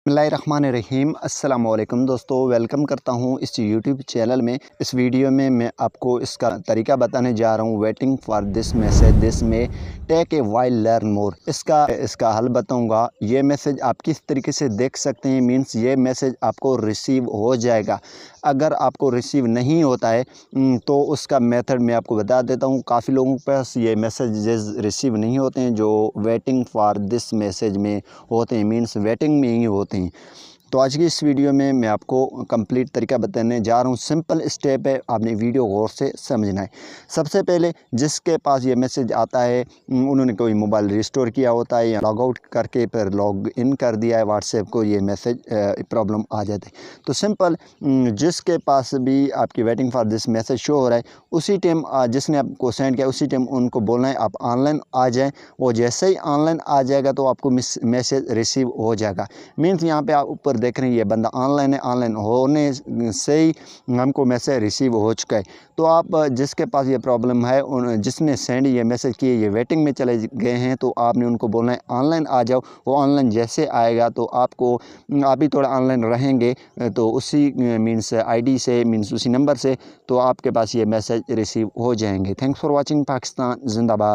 बिस्मिल्लाहिर्रहमानिर्रहीम अस्सलाम वालेकुम दोस्तों, वेलकम करता हूं इस यूट्यूब चैनल में। इस वीडियो में मैं आपको इसका तरीका बताने जा रहा हूं। Waiting for this message this में take a while learn more, इसका हल बताऊंगा। ये मैसेज आप किस तरीके से देख सकते हैं, मींस ये मैसेज आपको रिसीव हो जाएगा। अगर आपको रिसीव नहीं होता है तो उसका मेथड मैं आपको बता देता हूं। काफ़ी लोगों के पास ये मैसेजेस रिसीव नहीं होते हैं जो वेटिंग फॉर दिस मैसेज में होते हैं, मींस वेटिंग में ही होते हैं। तो आज की इस वीडियो में मैं आपको कंप्लीट तरीका बताने जा रहा हूँ। सिंपल स्टेप है, आपने वीडियो गौर से समझना है। सबसे पहले जिसके पास ये मैसेज आता है उन्होंने कोई मोबाइल रिस्टोर किया होता है या लॉग आउट करके फिर लॉग इन कर दिया है व्हाट्सएप को, ये मैसेज प्रॉब्लम आ जाती है। तो सिंपल जिसके पास भी आपकी waiting for this message show हो रहा है उसी टाइम जिसने आपको सेंड किया उसी टाइम उनको बोलना है आप ऑनलाइन आ जाएँ। वो जैसे ही ऑनलाइन आ जाएगा तो आपको मैसेज रिसीव हो जाएगा। मीन्स यहाँ पे आप ऊपर देख रहे हैं ये बंदा ऑनलाइन है, ऑनलाइन होने से ही हमको मैसेज रिसीव हो चुका है। तो आप जिसके पास ये प्रॉब्लम है, जिसने सेंड ये मैसेज किए ये वेटिंग में चले गए हैं, तो आपने उनको बोलना है ऑनलाइन आ जाओ। वो ऑनलाइन जैसे आएगा तो आपको आप ही थोड़ा ऑनलाइन रहेंगे तो उसी मीन्स आईडी से, मीन्स उसी नंबर से, तो आपके पास ये मैसेज रिसीव हो जाएंगे। Thanks for watching. पाकिस्तान जिंदाबाद।